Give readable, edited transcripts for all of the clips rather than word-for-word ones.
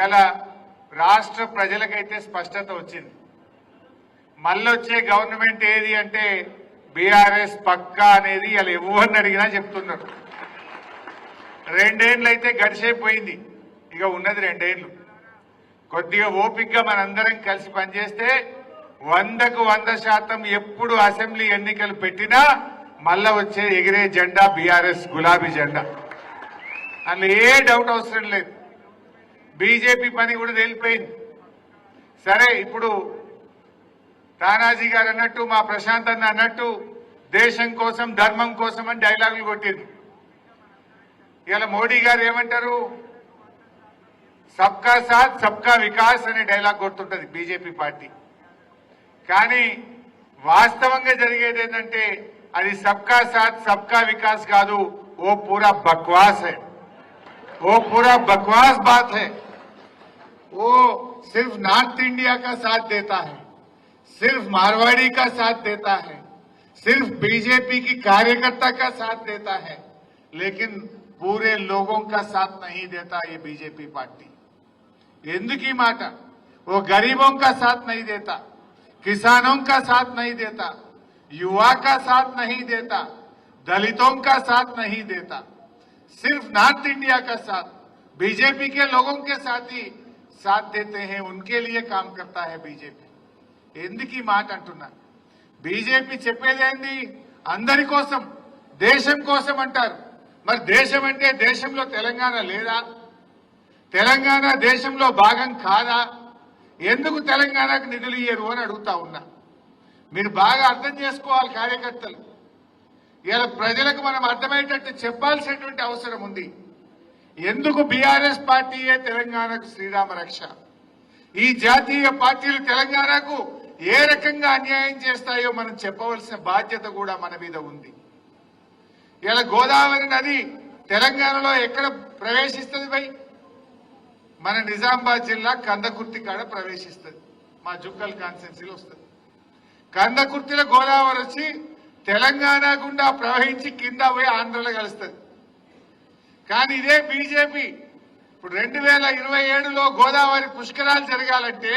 ఇలా రాష్ట్ర ప్రజలకైతే స్పష్టత వచ్చింది. మళ్ళొచ్చే గవర్నమెంట్ ఏది అంటే బీఆర్ఎస్ పక్కా అనేది ఇలా ఎవరిని అడిగినా చెప్తున్నారు. 2 ఏళ్ళు అయితే గడిచిపోయింది, ఇక ఉన్నది 2 ఏళ్ళు. కొద్దిగా ఓపికగా మనందరం కలిసి పనిచేస్తే 100కు 100% ఎప్పుడు అసెంబ్లీ ఎన్నికలు పెట్టినా మళ్ళా వచ్చే ఎగిరే జెండా బీఆర్ఎస్ గులాబీ జెండా. అందులో ఏ డౌట్ అవసరం లేదు. బీజేపీ పని కూడా తేలిపోయింది. సరే, ఇప్పుడు తానాజీ గారు అన్నట్టు, మా ప్రశాంత్ అన్న అన్నట్టు దేశం కోసం ధర్మం కోసం అని డైలాగులు కొట్టింది. ఇలా మోడీ గారు ఏమంటారు, సబ్కా సాత్ సబ్కా వికాస్ అనే డైలాగ్ కొడుతుంటది బీజేపీ పార్టీ. కానీ వాస్తవంగా జరిగేది ఏంటంటే అది సబ్కా సాత్ సబ్కా వికాస్ కాదు, वो पूरा बकवास है, वो पूरा बकवास बात है. वो सिर्फ नॉर्थ इंडिया का साथ देता है, सिर्फ मारवाड़ी का साथ देता है, सिर्फ बीजेपी की कार्यकर्ता का साथ देता है, लेकिन पूरे लोगों का साथ नहीं देता ये बीजेपी पार्टी. ఎందుకు మాట? वो गरीबों का साथ नहीं देता, किसानों का साथ नहीं देता, युवा का साथ नहीं देता, दलितों का साथ नहीं देता, सिर्फ नॉर्थ इंडिया का साथ बीजेपी के लोगों के साथ ही साथ देते हैं, उनके लिए काम करता है बीजेपी. ఎందుకు ఈ మాట అంటున్నా? బీజేపీ చెప్పేదేంది? అందరి కోసం, దేశం కోసం అంటారు. మరి దేశం అంటే దేశంలో తెలంగాణ లేదా? తెలంగాణ దేశంలో భాగం కాదా? ఎందుకు తెలంగాణకు నిధులు ఇయ్యరు అని అడుగుతా ఉన్నా. మీరు బాగా అర్థం చేసుకోవాలి కార్యకర్తలు. ఇలా ప్రజలకు మనం అర్థమయ్యేటట్టు చెప్పాల్సినటువంటి అవసరం ఉంది. ఎందుకు బీఆర్ఎస్ పార్టీయే తెలంగాణకు శ్రీరామ రక్ష? ఈ జాతీయ పార్టీలు తెలంగాణకు ఏ రకంగా అన్యాయం చేస్తాయో మనం చెప్పవలసిన బాధ్యత కూడా మన మీద ఉంది. ఇలా గోదావరి నది తెలంగాణలో ఎక్కడ ప్రవేశిస్తుంది భయ్? మన నిజామాబాద్ జిల్లా కందకుర్తి కాడ ప్రవేశిస్తుంది, మా జుక్కల్ కాన్స్టిట్యున్సీలో వస్తుంది. కందకుర్తిలో గోదావరి వచ్చి తెలంగాణ గుండా ప్రవహించి కింద పోయి ఆంధ్రలో కలుస్తుంది. కానీ ఇదే బీజేపీ ఇప్పుడు 2027లో గోదావరి పుష్కరాలు జరగాలంటే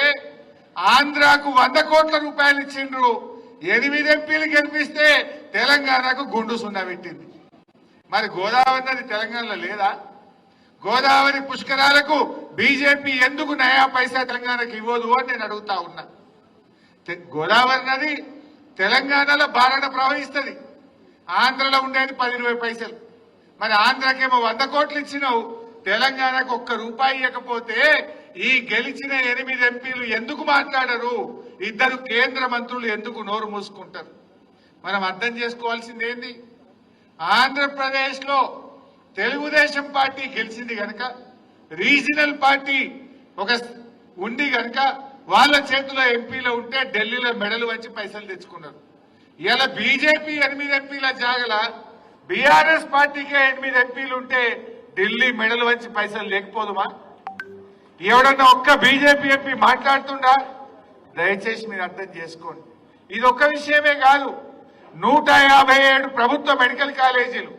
ఆంధ్రాకు 100 కోట్ల రూపాయలు ఇచ్చిండ్రు. 8 ఎంపీలు గెలిపిస్తే తెలంగాణకు గుండు సున్నా పెట్టింది. మరి గోదావరి నది తెలంగాణలో లేదా? గోదావరి పుష్కరాలకు బీజేపీ ఎందుకు నయా పైసా తెలంగాణకు ఇవ్వదు అని నేను అడుగుతా ఉన్నా. గోదావరి నది తెలంగాణలో బారణ ప్రవహిస్తుంది, ఆంధ్రలో ఉండేది 10-20 పైసలు. మరి ఆంధ్రాకేమో 100 కోట్లు ఇచ్చినావు, తెలంగాణకు 1 రూపాయి ఇవ్వకపోతే ఈ గెలిచిన 8 ఎంపీలు ఎందుకు మాట్లాడరు? 2 కేంద్ర మంత్రులు ఎందుకు నోరు మూసుకుంటారు? మనం అర్థం చేసుకోవాల్సింది ఏంది? ఆంధ్రప్రదేశ్ లో తెలుగుదేశం పార్టీ గెలిచింది కనుక, రీజనల్ పార్టీ ఒక ఉండి కనుక వాళ్ళ చేతిలో ఎంపీలు ఉంటే ఢిల్లీలో మెడలు వంచి పైసలు తెచ్చుకున్నారు. ఇలా బీజేపీ 8 ఎంపీల జాగల బీఆర్ఎస్ పార్టీకే 8 ఎంపీలు ఉంటే ఢిల్లీ మెడలు వంచి పైసలు లేకపోదుమా? ఎవడన్నా ఒక్క బీజేపీ ఎంపీ మాట్లాడుతుండా? దయచేసి మీరు అర్థం చేసుకోండి. ఇది ఒక్క విషయమే కాదు. 157 ప్రభుత్వ మెడికల్ కాలేజీలు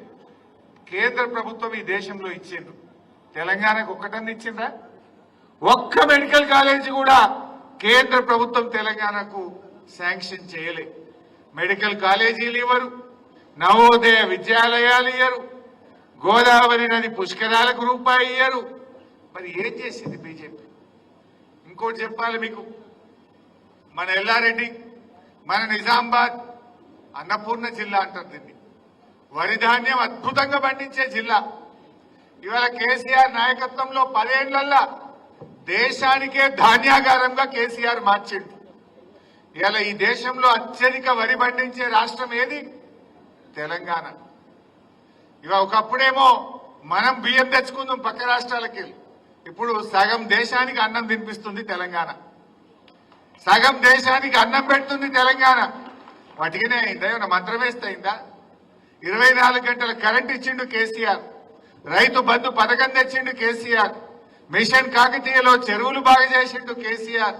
కేంద్ర ప్రభుత్వం ఈ దేశంలో ఇచ్చిండ్రు. తెలంగాణకు ఒక్కటన్నా ఇచ్చిందా? ఒక్క మెడికల్ కాలేజీ కూడా కేంద్ర ప్రభుత్వం తెలంగాణకు శాంక్షన్ చేయలే. మెడికల్ కాలేజీలు ఇవ్వరు, నవోదయ విద్యాలయాలు ఇయ్యరు, గోదావరి నది పుష్కరాలకు రూపాయి ఇయ్యరు. మరి ఏం చేసింది బీజేపీ? ఇంకోటి చెప్పాలి మీకు. మన ఎల్లారెడ్డి, మన నిజామాబాద్ అన్నపూర్ణ జిల్లా అంటారు దీన్ని. వరి ధాన్యం అద్భుతంగా పండించే జిల్లా. ఇవాళ కేసీఆర్ నాయకత్వంలో 10 ఏళ్లల్లా దేశానికే ధాన్యాగారంగా కేసీఆర్ మార్చిండు. ఇవాళ ఈ దేశంలో అత్యధిక వరి పండించే రాష్ట్రం ఏది? తెలంగాణ. ఇవాళ ఒకప్పుడేమో మనం బియ్యం తెచ్చుకుందాం పక్క రాష్ట్రాలకి, ఇప్పుడు సగం దేశానికి అన్నం తినిపిస్తుంది తెలంగాణ, సగం దేశానికి అన్నం పెడుతుంది తెలంగాణ. వాటికినే అయిందా? ఏమన్నా మంత్రం వేస్తే అయిందా? 24 గంటల కరెంట్ ఇచ్చిండు కేసీఆర్, రైతు బంధు పథకం తెచ్చిండు కేసీఆర్, మిషన్ కాకతీయలో చెరువులు బాగా చేసిండు కేసీఆర్,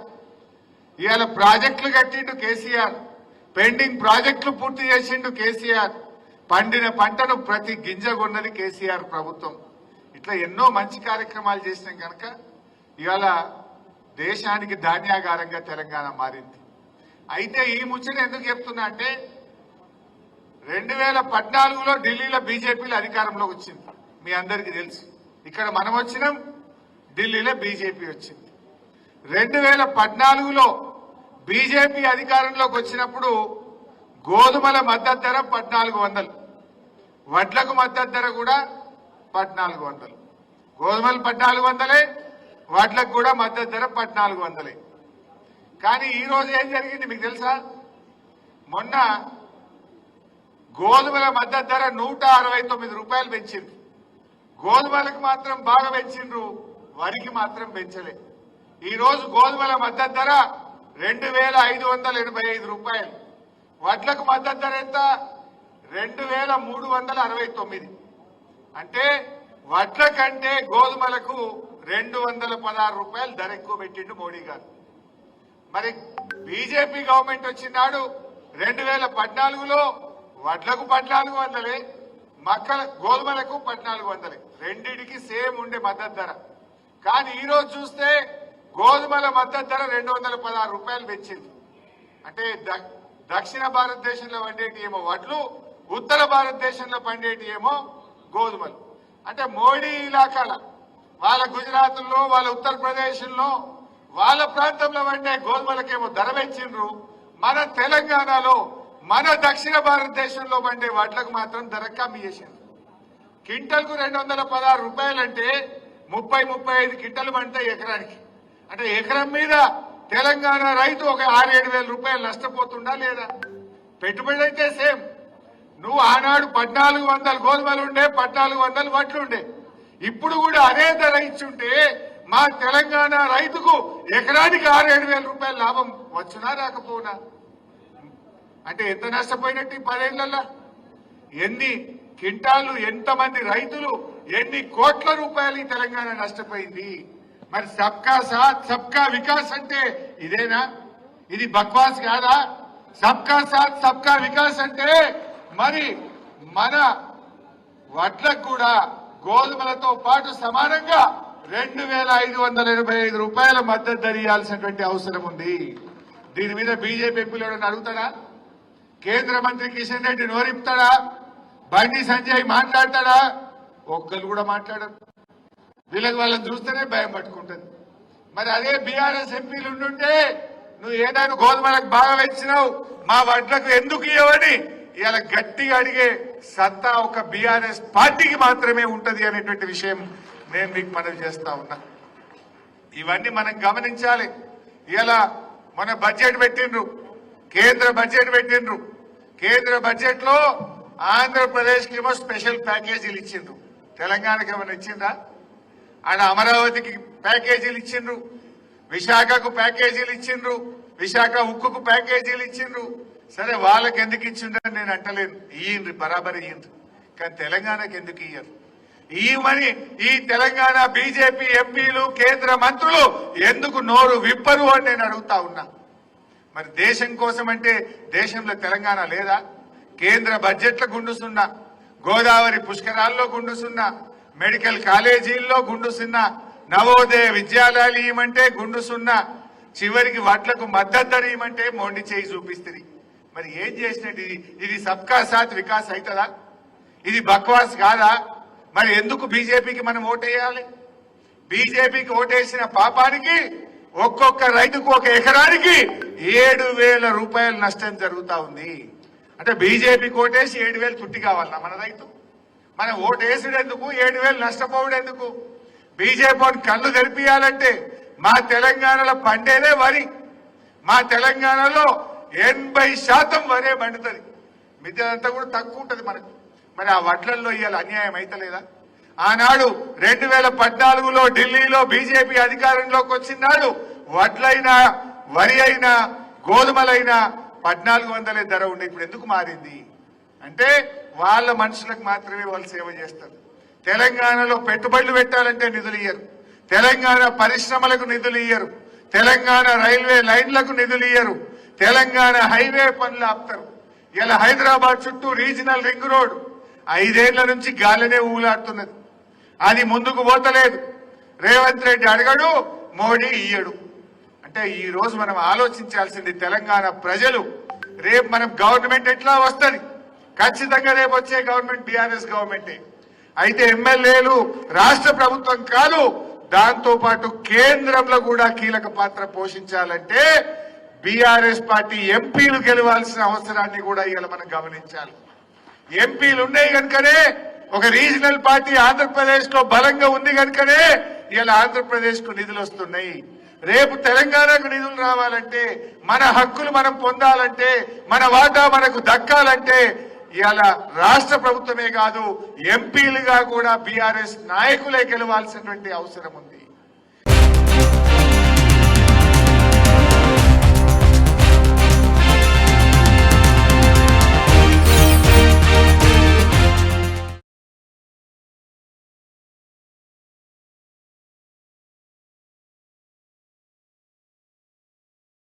ఇవాళ ప్రాజెక్టులు కట్టిండు కేసీఆర్, పెండింగ్ ప్రాజెక్టులు పూర్తి చేసిండు కేసీఆర్, పండిన పంటను ప్రతి గింజ కొన్నది కేసీఆర్ ప్రభుత్వం. ఇట్లా ఎన్నో మంచి కార్యక్రమాలు చేసినాం కనుక ఇవాళ దేశానికి ధాన్యాగారంగా తెలంగాణ మారింది. అయితే ఈ ముచ్చట ఎందుకు చెప్తున్నా అంటే 2014లో ఢిల్లీలో బీజేపీలో అధికారంలోకి వచ్చింది. మీ అందరికీ తెలుసు. ఇక్కడ మనం వచ్చినాం, ఢిల్లీలో బీజేపీ వచ్చింది. 2014లో బీజేపీ అధికారంలోకి వచ్చినప్పుడు గోధుమల మద్దతు ధర 1400, వడ్లకు మద్దతు ధర కూడా 1400. గోధుమలు 1400, వడ్లకు కూడా మద్దతు ధర 1400. కానీ ఈ రోజు ఏం జరిగింది మీకు తెలుసా? మొన్న గోధుమల మద్దతు ధర 169 రూపాయలు పెంచిండ్రు. గోధుమలకు మాత్రం బాగా పెంచిండ్రు, వరికి మాత్రం పెంచలే. ఈ రోజు గోధుమల మద్దతు ధర 2585 రూపాయలు. వడ్లకు మద్దతు ధర ఎంత? 2369. అంటే వడ్ల కంటే గోధుమలకు 216 రూపాయలు ధర ఎక్కువ పెట్టిండు మోడీ గారు. మరి బీజేపీ గవర్నమెంట్ వచ్చినాడు 2014లో వడ్లకు 1400, గోధుమలకు 1400, రెండింటికి సేమ్ ఉండే మద్దతు ధర. కానీ ఈ రోజు చూస్తే గోధుమల మద్దతు ధర 216 రూపాయలు పెంచింది. అంటే దక్షిణ భారతదేశంలో పండేటి ఏమో వడ్లు, ఉత్తర భారతదేశంలో పండేటి ఏమో గోధుమలు. అంటే మోడీ ఇలాకాల వాళ్ళ గుజరాత్లో, వాళ్ళ ఉత్తరప్రదేశ్లో, వాళ్ళ ప్రాంతంలో పండే గోధుమలకేమో ధర పెంచిండ్రు. మన తెలంగాణలో, మన దక్షిణ భారతదేశంలో పండే వడ్లకు మాత్రం ధర కమ్మి చేసిండ్రు. క్వింటల్కు 216 రూపాయలంటే 30-35 క్వింటలు పండుతాయి ఎకరానికి. అంటే ఎకరం మీద తెలంగాణ రైతు ఒక 6-7 వేల రూపాయలు నష్టపోతుండా లేదా? పెట్టుబడి అయితే సేమ్. నువ్వు ఆనాడు 1400 గోధుమలు ఉండే, 1400 వడ్లు ఉండే. ఇప్పుడు కూడా అదే ధర ఇచ్చుంటే మా తెలంగాణ రైతుకు ఎకరానికి 6-7 వేల రూపాయల లాభం వచ్చునా రాకపోనా? అంటే ఎంత నష్టపోయినట్టు 10 ఏళ్లలో? ఎన్ని క్వింటాళ్లు, ఎంతమంది రైతులు, ఎన్ని కోట్ల రూపాయలు ఈ తెలంగాణ నష్టపోయింది? మరి సబ్కా సాత్ సబ్కా వికాస్ అంటే ఇదేనా? ఇది బక్వాస్ కాదా? సబ్కా సాత్ సబ్కా వికాస్ అంటే మరి మన వడ్లకు కూడా గోధుమలతో పాటు సమానంగా 2585 రూపాయల మద్దతు ధర ఇవ్వాల్సినటువంటి అవసరం ఉంది. దీని మీద బీజేపీ ఎంపీలు ఎవరైనా అడుగుతాడా? కేంద్ర మంత్రి కిషన్ రెడ్డి నోరిపుతాడా? బండి సంజయ్ మాట్లాడతాడా? ఒక్కరు కూడా మాట్లాడరు. వీళ్ళకి వాళ్ళని చూస్తేనే భయం పట్టుకుంటుంది. మరి అదే బీఆర్ఎస్ ఎంపీలు ఉండుంటే నువ్వు ఏదైనా గోధుమలకు బాగా పెంచినావు, మా వడ్లకు ఎందుకు ఇవ్వని ఇలా గట్టిగా అడిగే సత్తా ఒక బీఆర్ఎస్ పార్టీకి మాత్రమే ఉంటది అనేటువంటి విషయం నేను మీకు మనవి చేస్తా ఉన్నా. ఇవన్నీ మనం గమనించాలి. ఇలా మన బడ్జెట్ పెట్టిండ్రు, కేంద్ర బడ్జెట్ పెట్టిండ్రు. కేంద్ర బడ్జెట్ లో ఆంధ్రప్రదేశ్ కి ఏమో స్పెషల్ ప్యాకేజీలు ఇచ్చిండ్రు. తెలంగాణకి ఏమైనా ఇచ్చిండ్రా? ఆడ అమరావతికి ప్యాకేజీలు ఇచ్చిండ్రు, విశాఖకు ప్యాకేజీలు ఇచ్చిండ్రు, విశాఖ ఉక్కుకు ప్యాకేజీలు ఇచ్చిండ్రు. సరే వాళ్ళకి ఎందుకు ఇచ్చిండ్రని నేను అంటలేను, ఇయ్యండ్రి, బరాబర్ ఇయ్యండ్రి. కానీ తెలంగాణకి ఎందుకు ఇయ్యరు? ఇవ్వమని ఈ తెలంగాణ బీజేపీ ఎంపీలు, కేంద్ర మంత్రులు ఎందుకు నోరు విప్పరు అని నేను అడుగుతా ఉన్నా. మరి దేశం కోసం అంటే దేశంలో తెలంగాణ లేదా? కేంద్ర బడ్జెట్ల గుండు సున్నా, గోదావరి పుష్కరాల్లో గుండు సున్నా, మెడికల్ కాలేజీల్లో గుండు సున్నా, నవోదయ విద్యాలయాలు ఇవ్వమంటే గుండు సున్నా, చివరికి వడ్లకు మద్దతు ధర ఇవ్వమంటే మొండి చేయి చూపిస్తుంది. మరి ఏం చేసినట్టు ఇది సబ్కా సాత్ వికాస్ అవుతుందా? ఇది బక్వాస్ కాదా? మరి ఎందుకు బీజేపీకి మనం ఓటేయాలి? బీజేపీకి ఓటేసిన పాపానికి ఒక్కొక్క రైతుకు ఒక ఎకరానికి 7,000 రూపాయల నష్టం జరుగుతా ఉంది. అంటే బీజేపీకి ఓటేసి 7,000 చుట్టి కావాలన్నా మన రైతు? మనం ఓటేసేందుకు 7,000 నష్టపోవడెందుకు? బీజేపీని కళ్ళు తెరిపియాలంటే మా తెలంగాణలో పండేదే వరి. మా తెలంగాణలో 80% వరే పండుతుంది, మిగతాదంతా కూడా తక్కువ ఉంటుంది మనకు. మరి ఆ వడ్లల్లో ఇవాళ అన్యాయం అయితలేదా? ఆనాడు 2014లో ఢిల్లీలో బీజేపీ అధికారంలోకి వచ్చినాడు వడ్లైనా, వరి అయినా, గోధుమలైనా 1400 ధర ఉండే. ఇప్పుడు ఎందుకు మారింది అంటే వాళ్ళ మనుషులకు మాత్రమే వాళ్ళు సేవ చేస్తారు. తెలంగాణలో పెట్టుబడులు పెట్టాలంటే నిధులు ఇయ్యరు, తెలంగాణ పరిశ్రమలకు నిధులు ఇయ్యరు, తెలంగాణ రైల్వే లైన్లకు నిధులు ఇయ్యరు, తెలంగాణ హైవే పనులు ఆపుతారు. ఇలా హైదరాబాద్ చుట్టూ రీజనల్ రింగ్ రోడ్ 5 ఏళ్ల నుంచి గాలినే ఊలాడుతున్నది. అది ముందుకు పోతలేదు. రేవంత్ రెడ్డి అడగడు, మోడీ ఇయ్యడు. అంటే ఈ రోజు మనం ఆలోచించాల్సింది తెలంగాణ ప్రజలు రేపు మనం గవర్నమెంట్ ఎట్లా వస్తుంది, ఖచ్చితంగా రేపు వచ్చే గవర్నమెంట్ బీఆర్ఎస్ గవర్నమెంటే. అయితే ఎమ్మెల్యేలు రాష్ట్ర ప్రభుత్వం కాదు, దాంతో పాటు కేంద్రంలో కూడా కీలక పాత్ర పోషించాలంటే బీఆర్ఎస్ పార్టీ ఎంపీలు గెలవాల్సిన అవసరాన్ని కూడా ఇవాళ మనం గమనించాలి. ఎంపీలు ఉన్నాయి కనుకనే ఒక రీజనల్ పార్టీ ఆంధ్రప్రదేశ్ లో బలంగా ఉంది కనుకనే ఇలా ఆంధ్రప్రదేశ్ కు నిధులు వస్తున్నాయి. రేపు తెలంగాణకు నిధులు రావాలంటే, మన హక్కులు మనం పొందాలంటే, మన వాటా మనకు దక్కాలంటే ఇలా రాష్ట్ర ప్రభుత్వమే కాదు ఎంపీలుగా కూడా బీఆర్ఎస్ నాయకులే గెలవాల్సినటువంటి అవసరం ఉంది.